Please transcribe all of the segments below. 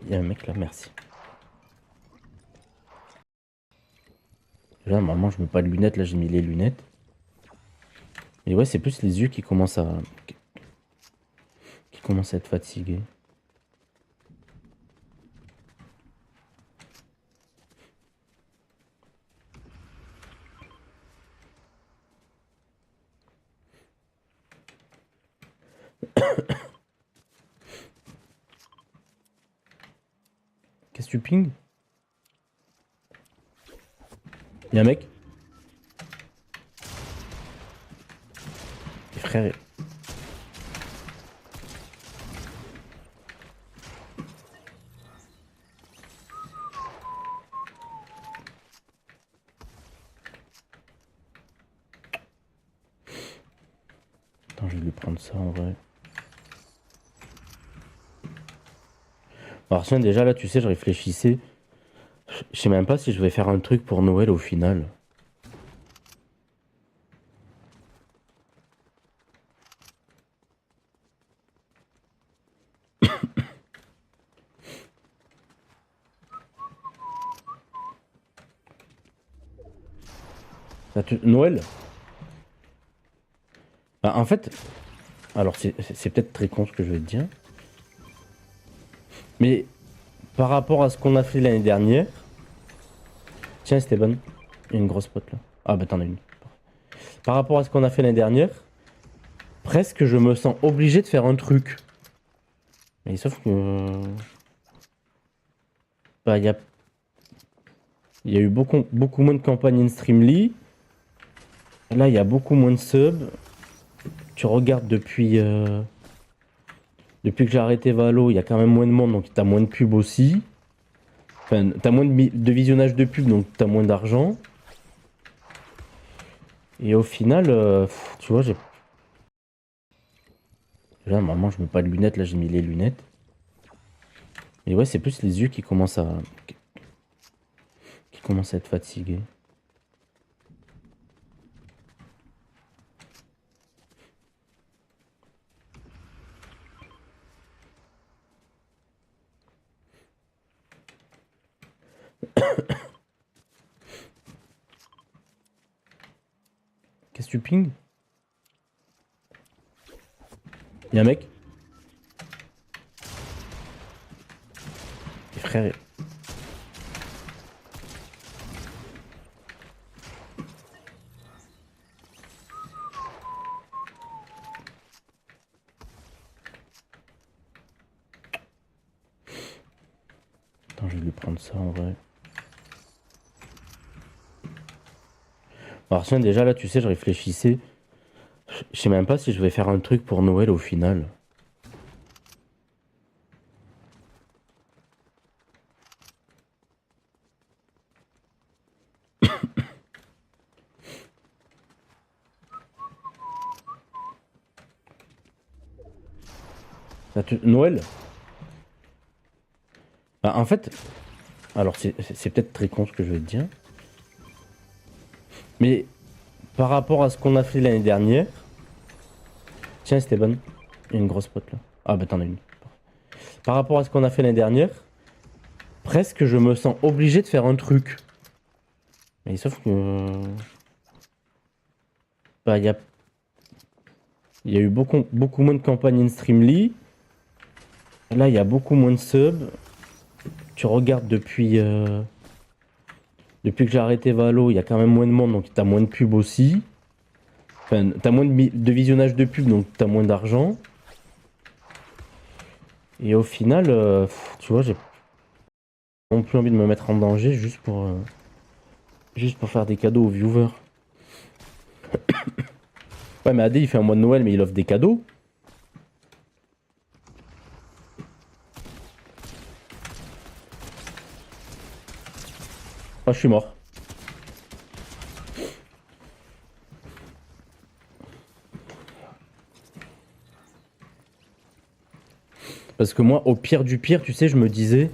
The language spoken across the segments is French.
Il y a un mec là, merci. Là, normalement, je mets pas de lunettes. Là, j'ai mis les lunettes. Et ouais, c'est plus les yeux qui commencent à être fatigués. Qu'est-ce que tu ping? Il y a un mec. Et frère. Attends, je vais lui prendre ça en vrai. Alors, tiens, déjà là, tu sais, je réfléchissais. Je sais même pas si je vais faire un truc pour Noël au final. Noël? Bah, en fait, alors c'est peut-être très con ce que je vais te dire. Mais par rapport à ce qu'on a fait l'année dernière. Tiens, Esteban, il y a une grosse pote là. Ah, bah t'en as une. Par rapport à ce qu'on a fait l'année dernière, presque je me sens obligé de faire un truc. Mais sauf que. Bah, il y a eu beaucoup moins de campagnes in Streamly. Là, il y a beaucoup moins de subs. Tu regardes depuis que j'ai arrêté Valo, il y a quand même moins de monde, donc t'as moins de pubs aussi. Enfin, t'as moins de visionnage de pubs, donc t'as moins d'argent. Et au final, tu vois, là, normalement, je mets pas de lunettes. Là, j'ai mis les lunettes. Et ouais, c'est plus les yeux qui commencent à être fatigués. Qu'est-ce que tu ping? Il y a un mec. Et frère. Attends, je vais lui prendre ça en vrai. Alors, tiens, déjà là, tu sais, je réfléchissais. Je sais même pas si je vais faire un truc pour Noël au final. Noël? Bah, en fait, alors c'est peut-être très con ce que je vais te dire. Mais par rapport à ce qu'on a fait l'année dernière. Tiens, Esteban, il y a une grosse pote là. Ah, bah t'en as une. Par rapport à ce qu'on a fait l'année dernière, presque je me sens obligé de faire un truc. Mais sauf que. Bah, il y a eu beaucoup moins de campagnes in Streamly. Là, il y a beaucoup moins de subs. Tu regardes depuis que j'ai arrêté Valo, il y a quand même moins de monde, donc t'as moins de pubs aussi. Enfin, t'as moins de visionnage de pubs, donc t'as moins d'argent. Et au final, tu vois, j'ai pas non plus envie de me mettre en danger juste pour faire des cadeaux aux viewers. Ouais, mais AD il fait un mois de Noël, mais il offre des cadeaux. Ah, je suis mort. Parce que moi, au pire du pire, tu sais, je me disais.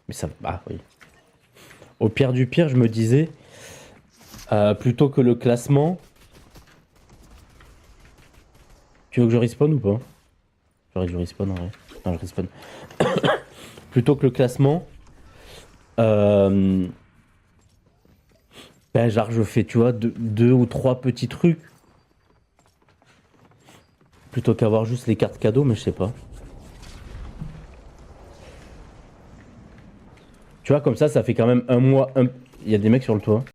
Mais ça. Ah oui. Au pire du pire, je me disais. Plutôt que le classement. Tu veux que je respawn ou pas? J'aurais que je respawn en vrai. Non, je respawn. Plutôt que le classement, ben, genre, je fais, tu vois, deux ou trois petits trucs. Plutôt qu'avoir juste les cartes cadeaux, mais je sais pas. Tu vois, comme ça fait quand même un mois. Il y a des mecs sur le toit.